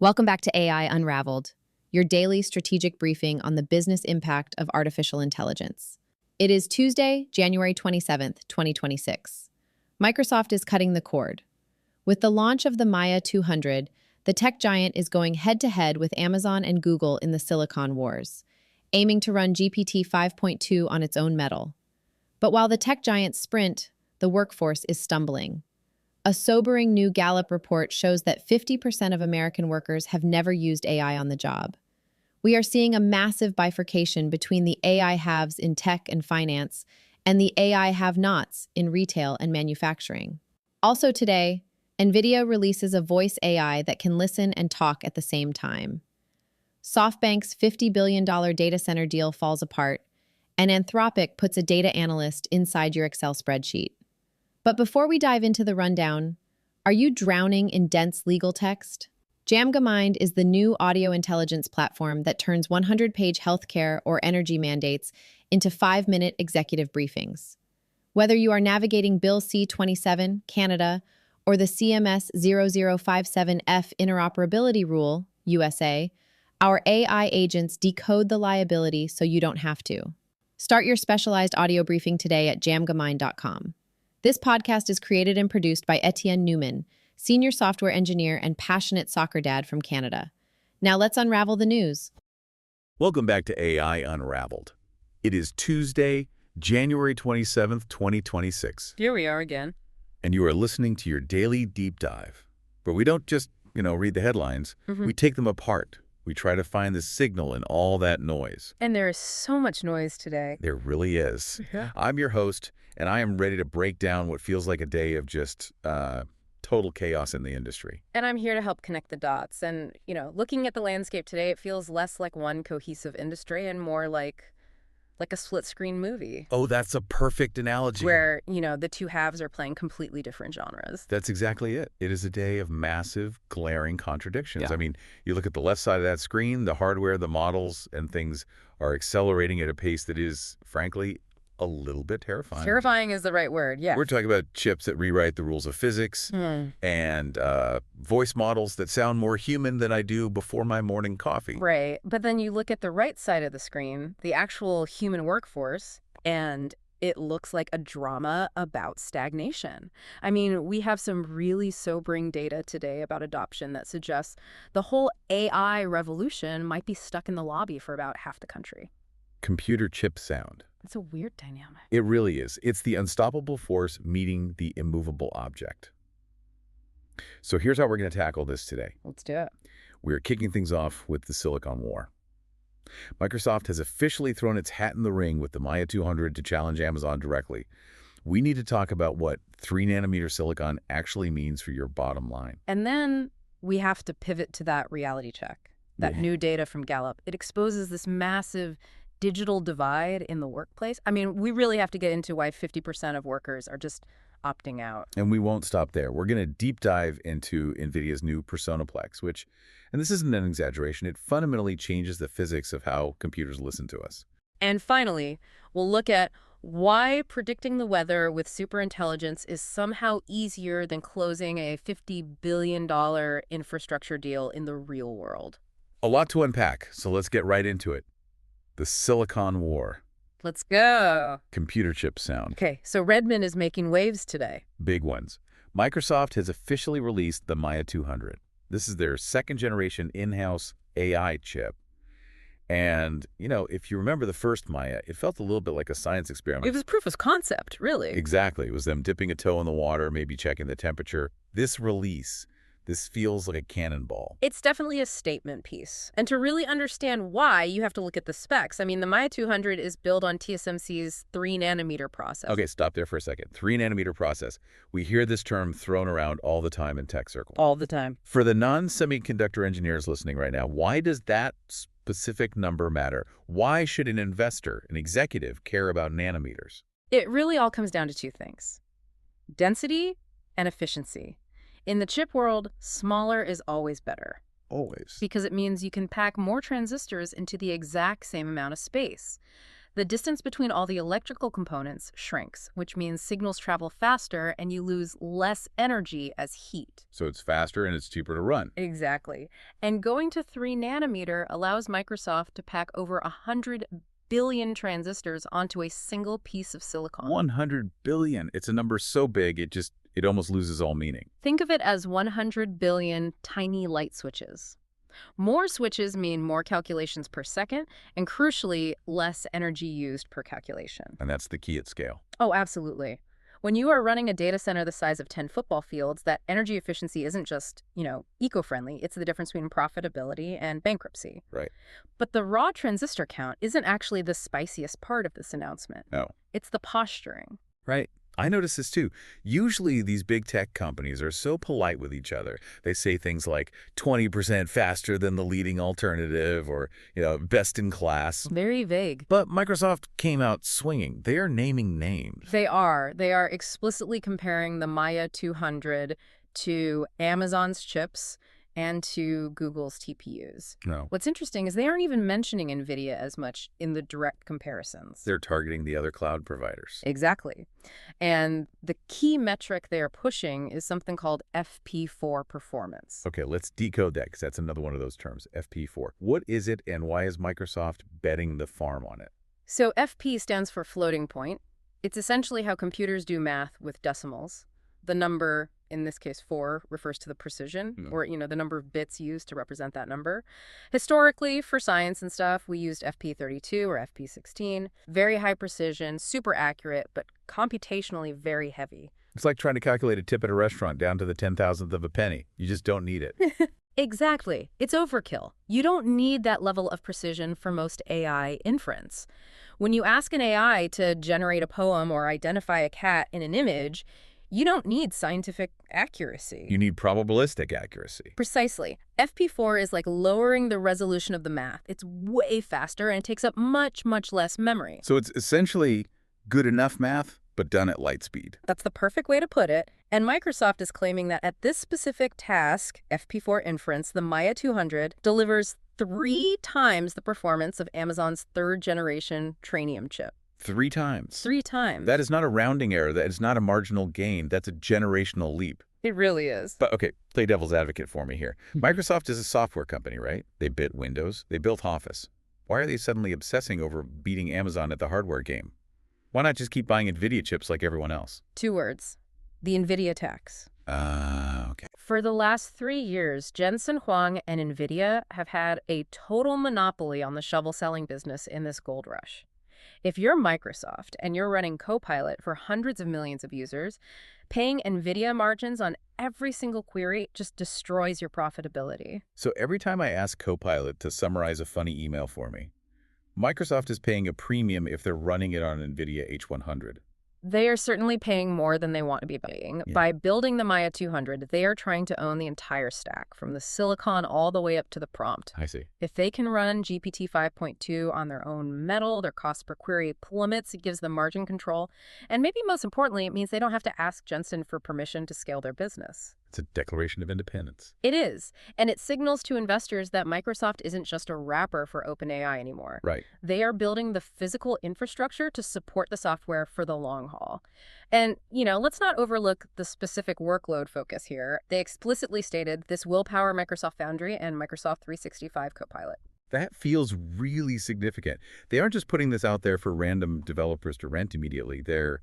Welcome back to AI Unraveled, your daily strategic briefing on the business impact of artificial intelligence. It is Tuesday, January 27th, 2026. Microsoft is cutting the cord. With the launch of the Maia 200, the tech giant is going head-to-head with Amazon and Google in the Silicon Wars, aiming to run GPT 5.2 on its own metal. But while the tech giants sprint, the workforce is stumbling. A sobering new Gallup report shows that 50% of American workers have never used AI on the job. We are seeing a massive bifurcation between the AI haves in tech and finance and the AI have-nots in retail and manufacturing. Also today, Nvidia releases a voice AI that can listen and talk at the same time. SoftBank's $50 billion data center deal falls apart, and Anthropic puts a data analyst inside your Excel spreadsheet. But before we dive into the rundown, are you drowning in dense legal text? Jamgamind is the new audio intelligence platform that turns 100-page healthcare or energy mandates into 5-minute executive briefings. Whether you are navigating Bill C-27, Canada, or the CMS 0057F interoperability rule, USA, our AI agents decode the liability so you don't have to. Start your specialized audio briefing today at jamgamind.com. This podcast is created and produced by Etienne Newman, senior software engineer and passionate soccer dad from Canada. Now let's unravel the news. Welcome back to AI Unraveled. It is Tuesday, January 27th, 2026. Here we are again. And you are listening to your daily deep dive. But we don't just, read the headlines. We take them apart. We try to find the signal in all that noise. And there is so much noise today. There really is. Yeah. I'm your host, and I am ready to break down what feels like a day of just total chaos in the industry. And I'm here to help connect the dots. And, looking at the landscape today, it feels less like one cohesive industry and more like a split-screen movie. Oh, that's a perfect analogy. Where, the two halves are playing completely different genres. That's exactly it. It is a day of massive, glaring contradictions. Yeah. I mean, you look at the left side of that screen, the hardware, the models, and things are accelerating at a pace that is, frankly, a little bit terrifying. Terrifying is the right word, yeah. We're talking about chips that rewrite the rules of physics and voice models that sound more human than I do before my morning coffee. Right. But then you look at the right side of the screen, the actual human workforce, and it looks like a drama about stagnation. I mean, we have some really sobering data today about adoption that suggests the whole AI revolution might be stuck in the lobby for about half the country. Computer chip sound. It's a weird dynamic. It really is. It's the unstoppable force meeting the immovable object. So here's how we're going to tackle this today. Let's do it. We're kicking things off with the Silicon War. Microsoft has officially thrown its hat in the ring with the Maia 200 to challenge Amazon directly. We need to talk about what 3-nanometer silicon actually means for your bottom line. And then we have to pivot to that reality check, that new data from Gallup. It exposes this massive digital divide in the workplace. I mean, we really have to get into why 50% of workers are just opting out. And we won't stop there. We're going to deep dive into Nvidia's new Personaplex, which, and this isn't an exaggeration, it fundamentally changes the physics of how computers listen to us. And finally, we'll look at why predicting the weather with superintelligence is somehow easier than closing a $50 billion infrastructure deal in the real world. A lot to unpack, so let's get right into it. The Silicon War. Let's go. Computer chip sound. Okay, so Redmond is making waves today. Big ones. Microsoft has officially released the Maia 200. This is their second-generation in-house AI chip. And, if you remember the first Maia, it felt a little bit like a science experiment. It was proof of concept, really. Exactly. It was them dipping a toe in the water, maybe checking the temperature. This release, this feels like a cannonball. It's definitely a statement piece. And to really understand why, you have to look at the specs. I mean, the Maia 200 is built on TSMC's 3-nanometer process. Okay, stop there for a second. 3-nanometer process. We hear this term thrown around all the time in tech circles. All the time. For the non-semiconductor engineers listening right now, why does that specific number matter? Why should an investor, an executive, care about nanometers? It really all comes down to two things: density and efficiency. In the chip world, smaller is always better. Always. Because it means you can pack more transistors into the exact same amount of space. The distance between all the electrical components shrinks, which means signals travel faster and you lose less energy as heat. So it's faster and it's cheaper to run. Exactly. And going to 3 nanometer allows Microsoft to pack over 100 billion transistors onto a single piece of silicon. 100 billion. It's a number so big, it almost loses all meaning. Think of it as 100 billion tiny light switches. More switches mean more calculations per second, and crucially, less energy used per calculation. And that's the key at scale. Oh, absolutely. When you are running a data center the size of 10 football fields, that energy efficiency isn't just, eco-friendly. It's the difference between profitability and bankruptcy. Right. But the raw transistor count isn't actually the spiciest part of this announcement. No. It's the posturing. Right. I notice this too. Usually these big tech companies are so polite with each other. They say things like 20% faster than the leading alternative or, best in class. Very vague. But Microsoft came out swinging. They are naming names. They are. They are explicitly comparing the Maia 200 to Amazon's chips and to Google's TPUs. No. What's interesting is they aren't even mentioning Nvidia as much in the direct comparisons. They're targeting the other cloud providers. Exactly. And the key metric they are pushing is something called FP4 performance. Okay, let's decode that because that's another one of those terms, FP4. What is it and why is Microsoft betting the farm on it? So FP stands for floating point. It's essentially how computers do math with decimals. The number, in this case 4, refers to the precision, or, the number of bits used to represent that number. Historically, for science and stuff, we used FP32 or FP16. Very high precision, super accurate, but computationally very heavy. It's like trying to calculate a tip at a restaurant down to the 10,000th of a penny. You just don't need it. Exactly. It's overkill. You don't need that level of precision for most AI inference. When you ask an AI to generate a poem or identify a cat in an image, you don't need scientific accuracy. You need probabilistic accuracy. Precisely. FP4 is like lowering the resolution of the math. It's way faster and it takes up much, much less memory. So it's essentially good enough math, but done at light speed. That's the perfect way to put it. And Microsoft is claiming that at this specific task, FP4 inference, the Maia 200 delivers 3 times the performance of Amazon's 3rd generation Trainium chip. 3 times. 3 times. That is not a rounding error. That is not a marginal gain. That's a generational leap. It really is. But okay, play devil's advocate for me here. Microsoft is a software company, right? They built Windows. They built Office. Why are they suddenly obsessing over beating Amazon at the hardware game? Why not just keep buying Nvidia chips like everyone else? 2 words. The Nvidia tax. Okay. For the last 3 years, Jensen Huang and Nvidia have had a total monopoly on the shovel-selling business in this gold rush. If you're Microsoft and you're running Copilot for hundreds of millions of users, paying Nvidia margins on every single query just destroys your profitability. So every time I ask Copilot to summarize a funny email for me, Microsoft is paying a premium if they're running it on Nvidia H100. They are certainly paying more than they want to be paying. Yeah. By building the Maia 200, they are trying to own the entire stack, from the silicon all the way up to the prompt. I see. If they can run GPT 5.2 on their own metal, their cost per query plummets. It gives them margin control. And maybe most importantly, it means they don't have to ask Jensen for permission to scale their business. It's a declaration of independence. It is. And it signals to investors that Microsoft isn't just a wrapper for OpenAI anymore. Right. They are building the physical infrastructure to support the software for the long haul. And, let's not overlook the specific workload focus here. They explicitly stated this will power Microsoft Foundry and Microsoft 365 Copilot. That feels really significant. They aren't just putting this out there for random developers to rent immediately. They're,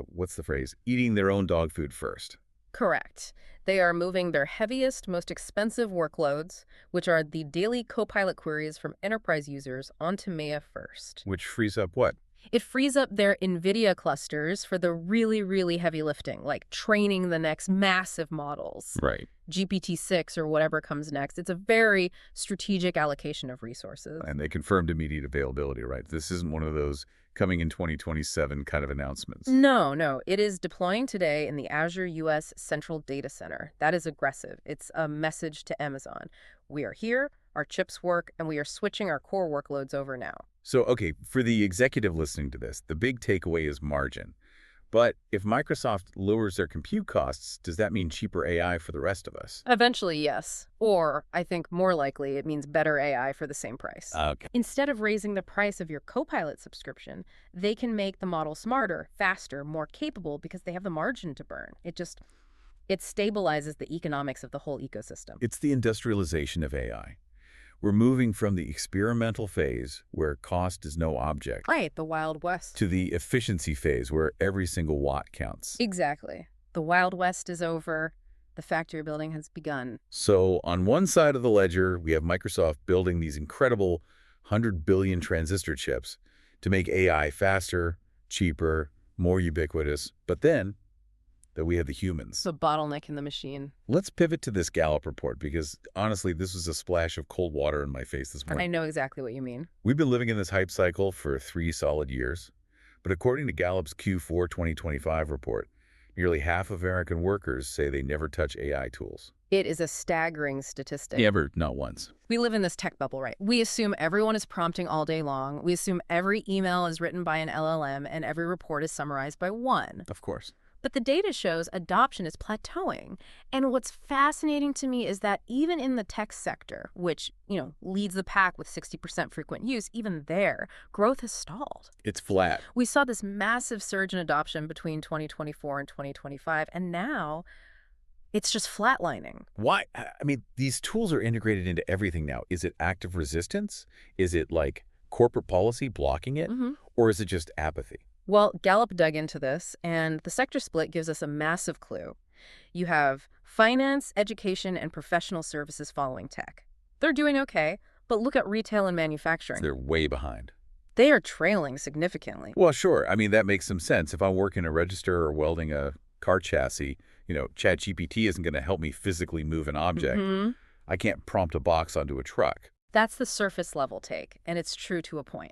what's the phrase, eating their own dog food first. Correct. They are moving their heaviest, most expensive workloads, which are the daily Copilot queries from enterprise users, onto Maia first. Which frees up what? It frees up their Nvidia clusters for the really, really heavy lifting, like training the next massive models. Right. GPT-6 or whatever comes next. It's a very strategic allocation of resources. And they confirmed immediate availability, right? This isn't one of those coming in 2027 kind of announcements. No. It is deploying today in the Azure US Central Data Center. That is aggressive. It's a message to Amazon. We are here, our chips work, and we are switching our core workloads over now. So, okay, for the executive listening to this, the big takeaway is margin. But if Microsoft lowers their compute costs, does that mean cheaper AI for the rest of us? Eventually, yes. Or, I think more likely, it means better AI for the same price. Okay. Instead of raising the price of your Copilot subscription, they can make the model smarter, faster, more capable because they have the margin to burn. It stabilizes the economics of the whole ecosystem. It's the industrialization of AI. We're moving from the experimental phase, where cost is no object, Right, the Wild West. to the efficiency phase, where every single watt counts. Exactly. The Wild West is over. The factory building has begun. So on one side of the ledger, we have Microsoft building these incredible 100 billion transistor chips to make AI faster, cheaper, more ubiquitous. But then we have the humans. The bottleneck in the machine. Let's pivot to this Gallup report because, honestly, this was a splash of cold water in my face this I morning. know exactly what you mean. We've been living in this hype cycle for 3 solid years. But according to Gallup's Q4 2025 report, nearly half of American workers say they never touch AI tools. It is a staggering statistic. Never, not once. We live in this tech bubble, right? We assume everyone is prompting all day long. We assume every email is written by an LLM and every report is summarized by one. Of course. But the data shows adoption is plateauing. And what's fascinating to me is that even in the tech sector, which, leads the pack with 60% frequent use, even there, growth has stalled. It's flat. We saw this massive surge in adoption between 2024 and 2025, and now it's just flatlining. Why? I mean, these tools are integrated into everything now. Is it active resistance? Is it like corporate policy blocking it? Or is it just apathy? Well, Gallup dug into this, and the sector split gives us a massive clue. You have finance, education, and professional services following tech. They're doing okay, but look at retail and manufacturing. They're way behind. They are trailing significantly. Well, sure. I mean, that makes some sense. If I'm working a register or welding a car chassis, ChatGPT isn't going to help me physically move an object. I can't prompt a box onto a truck. That's the surface level take, and it's true to a point.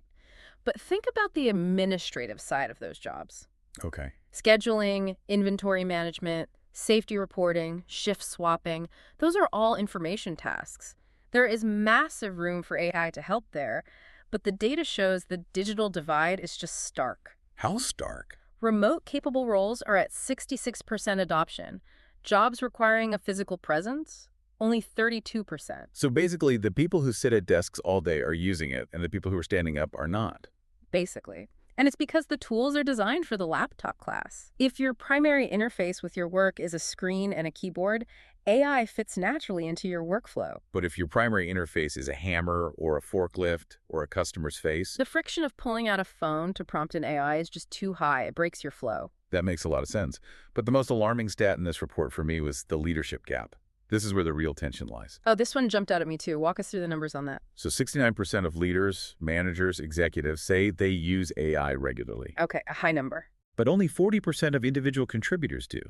But think about the administrative side of those jobs. Okay. Scheduling, inventory management, safety reporting, shift swapping, those are all information tasks. There is massive room for AI to help there, but the data shows the digital divide is just stark. How stark? Remote-capable roles are at 66% adoption. Jobs requiring a physical presence, only 32%. So basically, the people who sit at desks all day are using it, and the people who are standing up are not. Basically. And it's because the tools are designed for the laptop class. If your primary interface with your work is a screen and a keyboard, AI fits naturally into your workflow. But if your primary interface is a hammer or a forklift or a customer's face, The friction of pulling out a phone to prompt an AI is just too high. It breaks your flow. that makes a lot of sense. But the most alarming stat in this report for me was the leadership gap. This is where the real tension lies. Oh, this one jumped out at me too. Walk us through the numbers on that. So 69% of leaders, managers, executives say they use AI regularly. Okay, a high number. But only 40% of individual contributors do.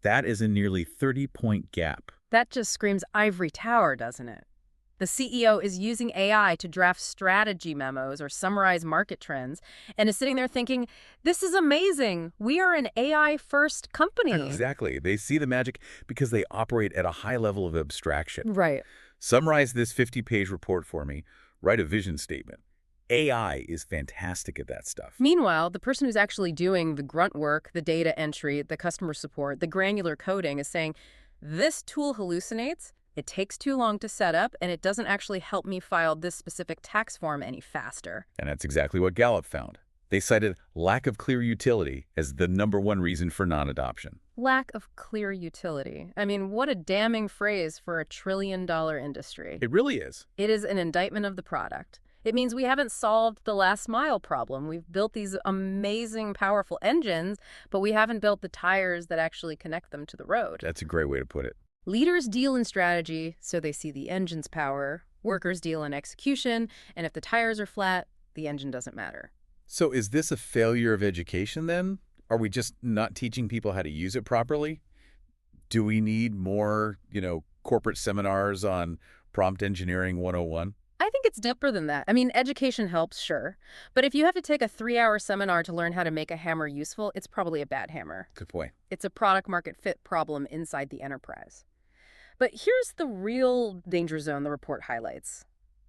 That is a nearly 30-point gap. That just screams ivory tower, doesn't it? The CEO is using AI to draft strategy memos or summarize market trends and is sitting there thinking, this is amazing. We are an AI-first company. Exactly. They see the magic because they operate at a high level of abstraction. Right. Summarize this 50-page report for me. Write a vision statement. AI is fantastic at that stuff. Meanwhile, the person who's actually doing the grunt work, the data entry, the customer support, the granular coding is saying, this tool hallucinates, it takes too long to set up, and it doesn't actually help me file this specific tax form any faster. And that's exactly what Gallup found. They cited lack of clear utility as the #1 reason for non-adoption. Lack of clear utility. I mean, what a damning phrase for a trillion-dollar industry. It really is. It is an indictment of the product. It means we haven't solved the last mile problem. We've built these amazing, powerful engines, but we haven't built the tires that actually connect them to the road. That's a great way to put it. Leaders deal in strategy, so they see the engine's power. Workers deal in execution, and if the tires are flat, the engine doesn't matter. So is this a failure of education then? Are we just not teaching people how to use it properly? Do we need more, corporate seminars on prompt engineering 101? I think it's deeper than that. I mean, education helps, sure. But if you have to take a 3-hour seminar to learn how to make a hammer useful, it's probably a bad hammer. Good point. It's a product market fit problem inside the enterprise. But here's the real danger zone the report highlights.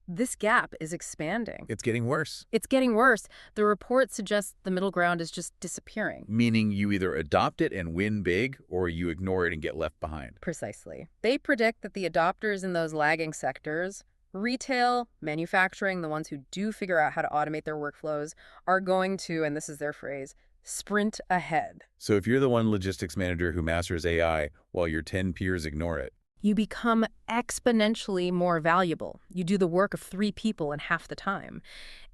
this gap is expanding. It's getting worse. It's getting worse. The report suggests the middle ground is just disappearing. Meaning you either adopt it and win big, or you ignore it and get left behind. Precisely. They predict that the adopters in those lagging sectors, retail, manufacturing, the ones who do figure out how to automate their workflows, are going to, and this is their phrase, sprint ahead. So if you're the one logistics manager who masters AI while your 10 peers ignore it, You become exponentially more valuable. You do the work of 3 people in half the time.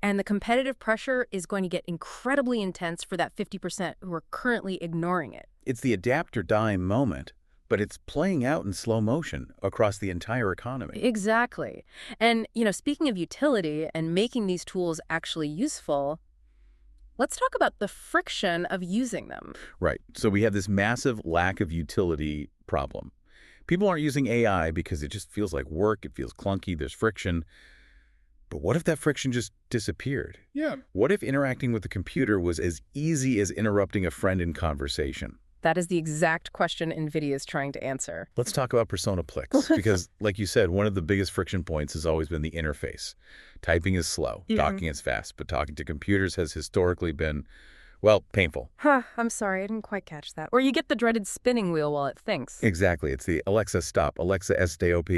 And the competitive pressure is going to get incredibly intense for that 50% who are currently ignoring it. it's the adapt or die moment, but it's playing out in slow motion across the entire economy. Exactly. And, speaking of utility and making these tools actually useful, let's talk about the friction of using them. Right. So we have this massive lack of utility problem. People aren't using AI because it just feels like work, it feels clunky, there's friction. But what if that friction just disappeared? Yeah. What if interacting with a computer was as easy as interrupting a friend in conversation? That is the exact question Nvidia is trying to answer. Let's talk about PersonaPlex, because like you said, one of the biggest friction points has always been the interface. Typing is slow, talking is fast, but talking to computers has historically been, well, painful. I'm sorry, I didn't quite catch that. Or you get the dreaded spinning wheel while it thinks. Exactly. It's the Alexa stop, Alexa stop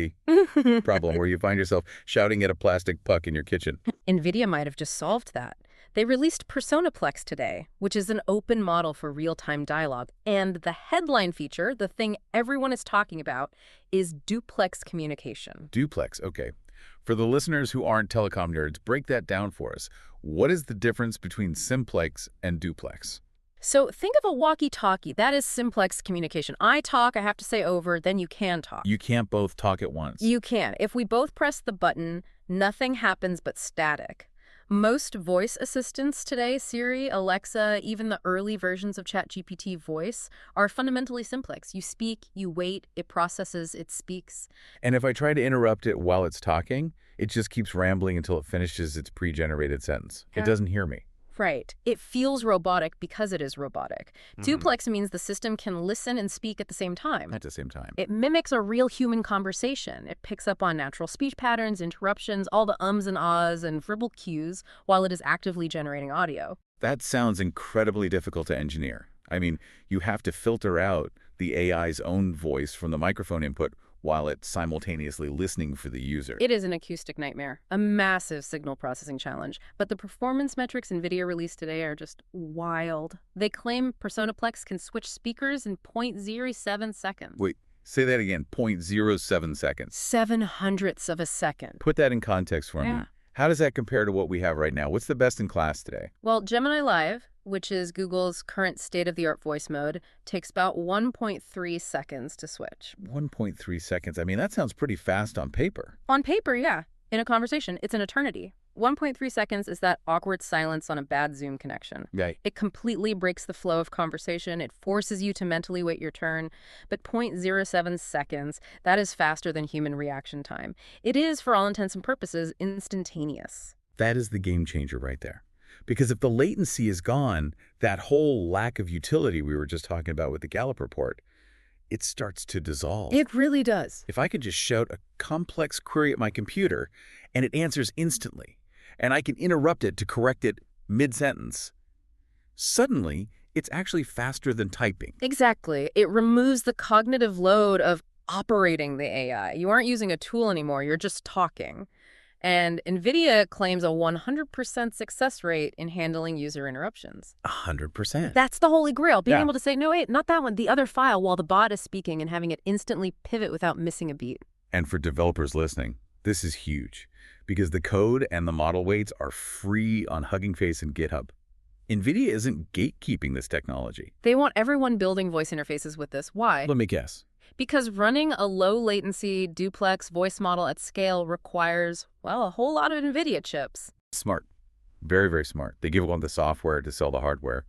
problem, where you find yourself shouting at a plastic puck in your kitchen. Nvidia might have just solved that. They released PersonaPlex today, which is an open model for real-time dialogue. And the headline feature, the thing everyone is talking about, is duplex communication. Duplex, okay. For the listeners who aren't telecom nerds, break that down for us. What is the difference between simplex and duplex? So think of a walkie-talkie. That is simplex communication. I talk, I have to say over, then you can talk. You can't both talk at once. You can. If we both press the button, nothing happens but static. Most voice assistants today, Siri, Alexa, even the early versions of ChatGPT voice, are fundamentally simplex. You speak, you wait, it processes, it speaks. And if I try to interrupt it while it's talking, it just keeps rambling until it finishes its pre-generated sentence. It doesn't hear me. Right. It feels robotic because it is robotic. Duplex means the system can listen and speak at the same time. At the same time. It mimics a real human conversation. It picks up on natural speech patterns, interruptions, all the ums and ahs and verbal cues while it is actively generating audio. That sounds incredibly difficult to engineer. I mean, you have to filter out the AI's own voice from the microphone input while it's simultaneously listening for the user. It is an acoustic nightmare, a massive signal processing challenge. But the performance metrics Nvidia released today are just wild. They claim PersonaPlex can switch speakers in 0.07 seconds. Wait, say that again, 0.07 seconds. 0.07 of a second. Put that in context for me. How does that compare to what we have right now? What's the best in class today? Well, Gemini Live, which is Google's current state-of-the-art voice mode, takes about 1.3 seconds to switch. 1.3 seconds. I mean, that sounds pretty fast on paper. On paper, yeah. In a conversation, it's an eternity. 1.3 seconds is that awkward silence on a bad Zoom connection. Right. It completely breaks the flow of conversation. It forces you to mentally wait your turn. But 0.07 seconds, that is faster than human reaction time. It is, for all intents and purposes, instantaneous. That is the game changer right there. Because if the latency is gone, that whole lack of utility we were just talking about with the Gallup report, it starts to dissolve. It really does. If I could just shout a complex query at my computer and it answers instantly, and I can interrupt it to correct it mid-sentence, suddenly it's actually faster than typing. Exactly. It removes the cognitive load of operating the AI. You aren't using a tool anymore. You're just talking. And Nvidia claims a 100% success rate in handling user interruptions. 100%. That's the holy grail, being Yeah. able to say, no, wait, not that one, the other file while the bot is speaking and having it instantly pivot without missing a beat. And for developers listening, this is huge because the code and the model weights are free on Hugging Face and GitHub. Nvidia isn't gatekeeping this technology. They want everyone building voice interfaces with this. Why? Let me guess. Because running a low-latency duplex voice model at scale requires, well, a whole lot of Nvidia chips. Smart. Very, very smart. They give one the software to sell the hardware.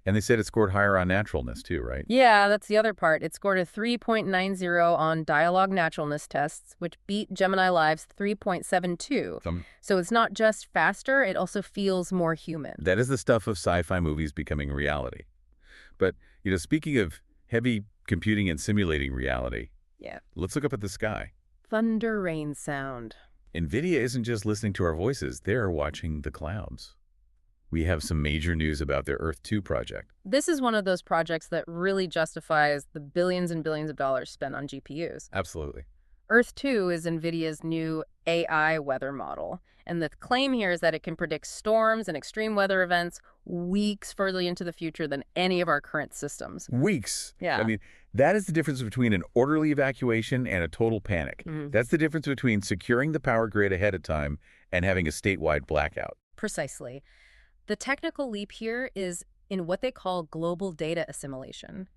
And they said it scored higher on naturalness too, right? Yeah, that's the other part. It scored a 3.90 on dialogue naturalness tests, which beat Gemini Live's 3.72. So it's not just faster, it also feels more human. That is the stuff of sci-fi movies becoming reality. But, speaking of heavy computing and simulating reality, Yeah. let's look up at the sky. Thunder rain sound. Nvidia isn't just listening to our voices, they're watching the clouds. We have some major news about their Earth 2 project. This is one of those projects that really justifies the billions and billions of dollars spent on GPUs. Absolutely. Earth 2 is NVIDIA's new AI weather model, and the claim here is that it can predict storms and extreme weather events weeks further into the future than any of our current systems. Weeks. Yeah. I mean, that is the difference between an orderly evacuation and a total panic. That's the difference between securing the power grid ahead of time and having a statewide blackout. Precisely. The technical leap here is in what they call global data assimilation.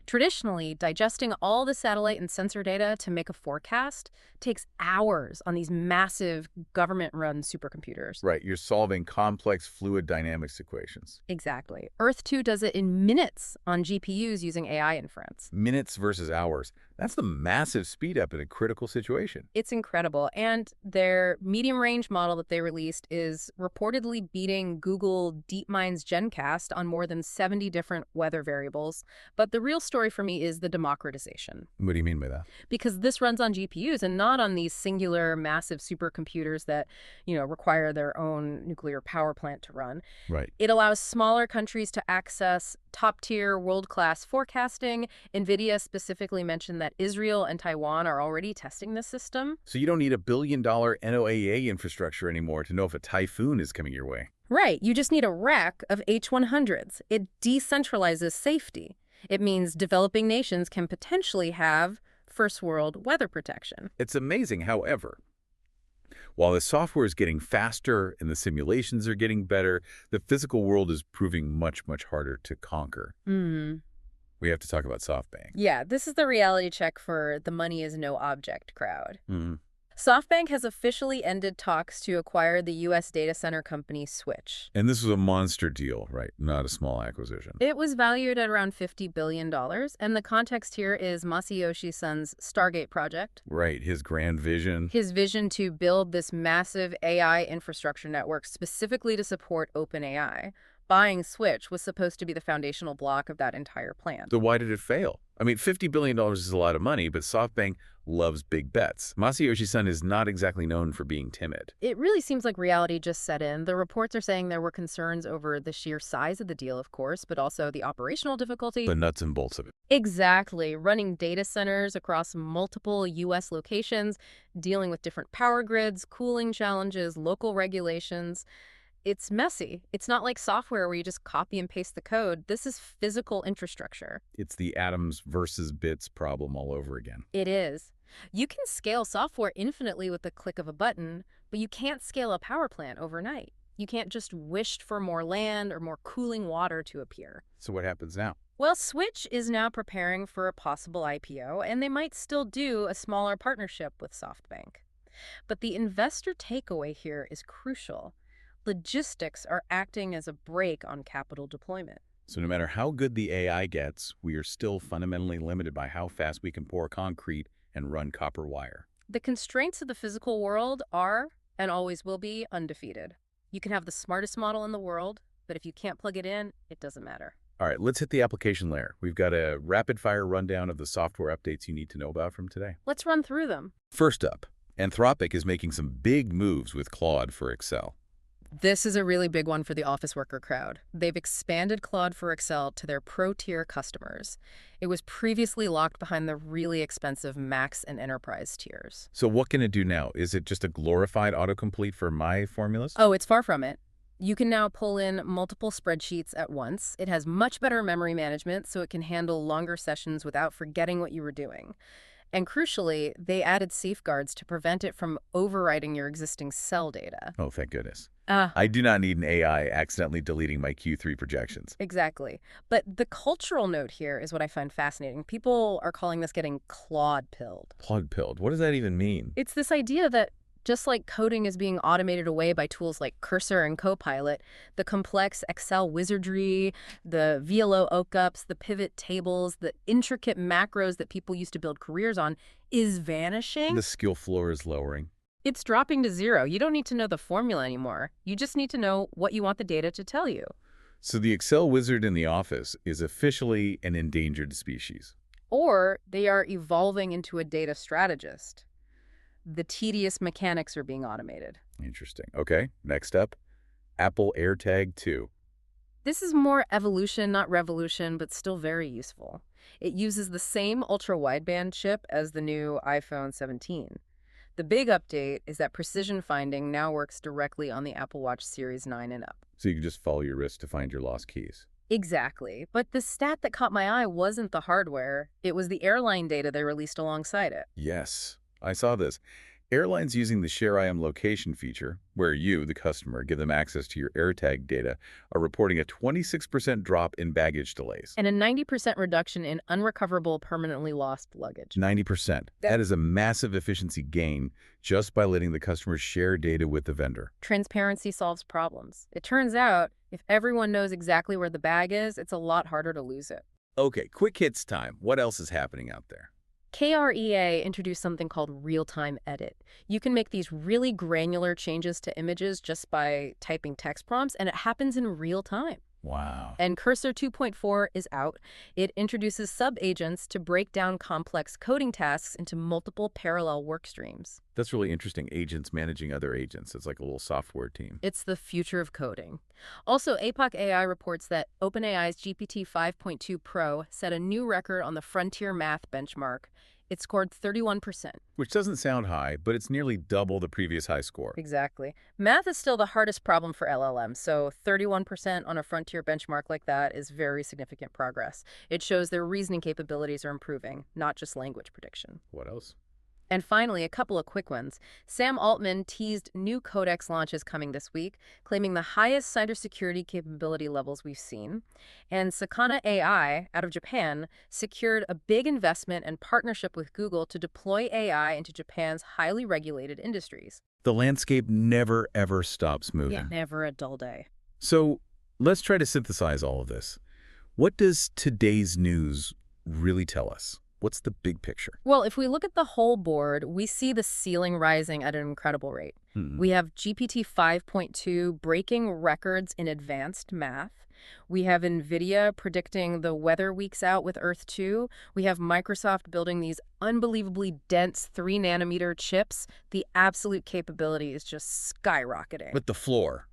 Traditionally, digesting all the satellite and sensor data to make a forecast takes hours on these massive government-run supercomputers. Right, you're solving complex fluid dynamics equations. Exactly. Earth 2 does it in minutes on GPUs using AI inference. Minutes versus hours. That's the massive speed up in a critical situation. It's incredible. And their medium-range model that they released is reportedly beating Google DeepMind's GenCast on more than 70 different weather variables. But the real story for me is the democratization. What do you mean by that? Because this runs on GPUs and not on these singular massive supercomputers that, require their own nuclear power plant to run. Right. It allows smaller countries to access top-tier, world-class forecasting. Nvidia specifically mentioned that Israel and Taiwan are already testing this system. So you don't need a billion-dollar NOAA infrastructure anymore to know if a typhoon is coming your way. Right. You just need a rack of H100s. It decentralizes safety. It means developing nations can potentially have first-world weather protection. It's amazing, however. While the software is getting faster and the simulations are getting better, the physical world is proving much, much harder to conquer. We have to talk about SoftBank. Yeah, this is the reality check for the money is no object crowd. SoftBank has officially ended talks to acquire the U.S. data center company Switch. And this was a monster deal, right? Not a small acquisition. It was valued at around $50 billion, and the context here is Masayoshi Son's Stargate project. Right, his grand vision. His vision to build this massive AI infrastructure network specifically to support OpenAI. Buying Switch was supposed to be the foundational block of that entire plan. So why did it fail? I mean, $50 billion is a lot of money, but SoftBank loves big bets. Masayoshi Son is not exactly known for being timid. It really seems like reality just set in. The reports are saying there were concerns over the sheer size of the deal, of course, but also the operational difficulty. The nuts and bolts of it. Exactly. Running data centers across multiple U.S. locations, dealing with different power grids, cooling challenges, local regulations. It's messy. It's not like software where you just copy and paste the code. This is physical infrastructure. It's the atoms versus bits problem all over again. It is. You can scale software infinitely with the click of a button, but you can't scale a power plant overnight. You can't just wish for more land or more cooling water to appear. So what happens now? Well, Switch is now preparing for a possible IPO, and they might still do a smaller partnership with SoftBank. But the investor takeaway here is crucial. Logistics are acting as a brake on capital deployment. So no matter how good the AI gets, we are still fundamentally limited by how fast we can pour concrete and run copper wire. The constraints of the physical world are, and always will be, undefeated. You can have the smartest model in the world, but if you can't plug it in, it doesn't matter. All right, let's hit the application layer. We've got a rapid-fire rundown of the software updates you need to know about from today. Let's run through them. First up, Anthropic is making some big moves with Claude for Excel. This is a really big one for the office worker crowd. They've expanded Claude for Excel to their pro-tier customers. It was previously locked behind the really expensive Max and Enterprise tiers. So what can it do now? Is it just a glorified autocomplete for my formulas? Oh, it's far from it. You can now pull in multiple spreadsheets at once. It has much better memory management, so it can handle longer sessions without forgetting what you were doing. And crucially, they added safeguards to prevent it from overwriting your existing cell data. Oh, thank goodness. I do not need an AI accidentally deleting my Q3 projections. Exactly. But the cultural note here is what I find fascinating. People are calling this getting Claude-pilled. Claude-pilled? What does that even mean? It's this idea that just like coding is being automated away by tools like Cursor and Copilot, the complex Excel wizardry, the VLO lookups, the pivot tables, the intricate macros that people used to build careers on is vanishing. The skill floor is lowering. It's dropping to zero. You don't need to know the formula anymore. You just need to know what you want the data to tell you. So the Excel wizard in the office is officially an endangered species. Or they are evolving into a data strategist. The tedious mechanics are being automated. Interesting. Okay, next up, Apple AirTag 2. This is more evolution, not revolution, but still very useful. It uses the same ultra-wideband chip as the new iPhone 17. The big update is that precision finding now works directly on the Apple Watch Series 9 and up. So you can just follow your wrist to find your lost keys. Exactly. But the stat that caught my eye wasn't the hardware. It was the airline data they released alongside it. Yes, I saw this. Airlines using the Share IM location feature, where you, the customer, give them access to your AirTag data, are reporting a 26% drop in baggage delays. And a 90% reduction in unrecoverable permanently lost luggage. 90%. That is a massive efficiency gain just by letting the customer share data with the vendor. Transparency solves problems. It turns out, if everyone knows exactly where the bag is, it's a lot harder to lose it. Okay, quick hits time. What else is happening out there? KREA introduced something called real-time edit. You can make these really granular changes to images just by typing text prompts, and it happens in real time. Wow. And Cursor 2.4 is out. It introduces sub-agents to break down complex coding tasks into multiple parallel work streams. That's really interesting. Agents managing other agents. It's like a little software team. It's the future of coding. Also, APOC AI reports that OpenAI's GPT 5.2 Pro set a new record on the Frontier Math benchmark. It scored 31%. Which doesn't sound high, but it's nearly double the previous high score. Exactly. Math is still the hardest problem for LLMs, so 31% on a Frontier benchmark like that is very significant progress. It shows their reasoning capabilities are improving, not just language prediction. What else? And finally, a couple of quick ones. Sam Altman teased new codex launches coming this week, claiming the highest cybersecurity capability levels we've seen. And Sakana AI, out of Japan, secured a big investment and partnership with Google to deploy AI into Japan's highly regulated industries. The landscape never, ever stops moving. Yeah, never a dull day. So let's try to synthesize all of this. What does today's news really tell us? What's the big picture? Well, if we look at the whole board, we see the ceiling rising at an incredible rate. We have GPT 5.2 breaking records in advanced math. We have Nvidia predicting the weather weeks out with Earth 2. We have Microsoft building these unbelievably dense 3-nanometer chips. The absolute capability is just skyrocketing. But the floor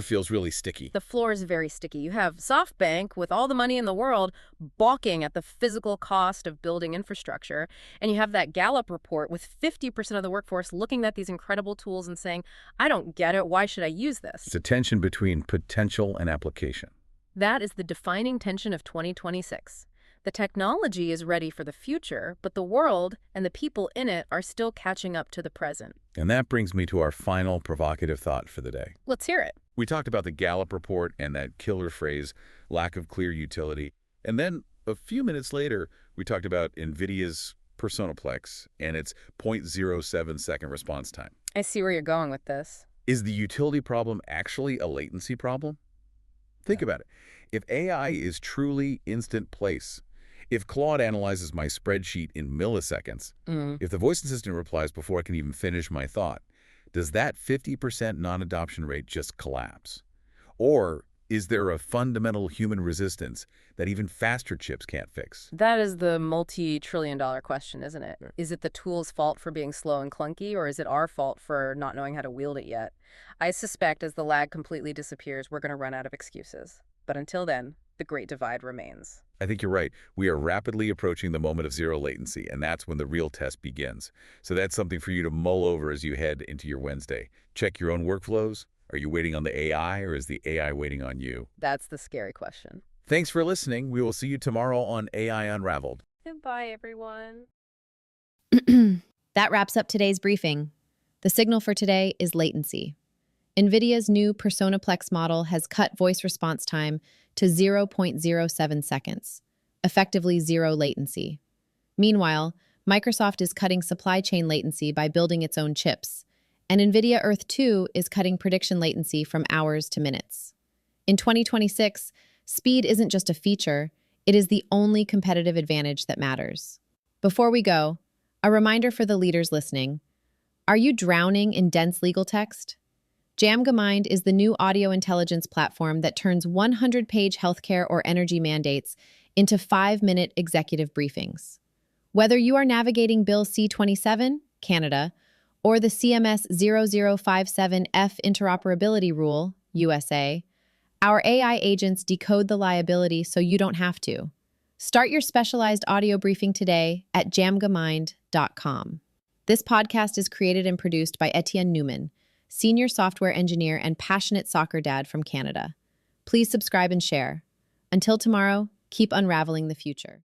feels really sticky. The floor is very sticky. You have SoftBank, with all the money in the world, balking at the physical cost of building infrastructure. And you have that Gallup report with 50% of the workforce looking at these incredible tools and saying, I don't get it. Why should I use this? It's a tension between potential and application. That is the defining tension of 2026. The technology is ready for the future, but the world and the people in it are still catching up to the present. And that brings me to our final provocative thought for the day. Let's hear it. We talked about the Gallup report and that killer phrase, lack of clear utility. And then a few minutes later, we talked about Nvidia's Personaplex and its 0.07-second response time. I see where you're going with this. Is the utility problem actually a latency problem? Think about it. If AI is truly instant place, if Claude analyzes my spreadsheet in milliseconds, if the voice assistant replies before I can even finish my thought, does that 50% non-adoption rate just collapse? Or is there a fundamental human resistance that even faster chips can't fix? That is the multi-trillion-dollar question, isn't it? Sure. Is it the tool's fault for being slow and clunky, or is it our fault for not knowing how to wield it yet? I suspect as the lag completely disappears, we're going to run out of excuses. But until then, the great divide remains. I think you're right. We are rapidly approaching the moment of zero latency, and that's when the real test begins. So that's something for you to mull over as you head into your Wednesday. Check your own workflows. Are you waiting on the AI, or is the AI waiting on you? That's the scary question. Thanks for listening. We will see you tomorrow on AI Unraveled. Goodbye, everyone. That wraps up today's briefing. The signal for today is latency. Nvidia's new Personaplex model has cut voice response time to 0.07 seconds, effectively zero latency. Meanwhile, Microsoft is cutting supply chain latency by building its own chips, and Nvidia Earth 2 is cutting prediction latency from hours to minutes. In 2026, speed isn't just a feature, it is the only competitive advantage that matters. Before we go, a reminder for the leaders listening. Are you drowning in dense legal text? Jamgamind is the new audio intelligence platform that turns 100-page healthcare or energy mandates into 5-minute executive briefings. Whether you are navigating Bill C-27, Canada, or the CMS 0057F Interoperability Rule, USA, our AI agents decode the liability so you don't have to. Start your specialized audio briefing today at jamgamind.com. This podcast is created and produced by Etienne Newman, senior software engineer and passionate soccer dad from Canada. Please subscribe and share. Until tomorrow, keep unraveling the future.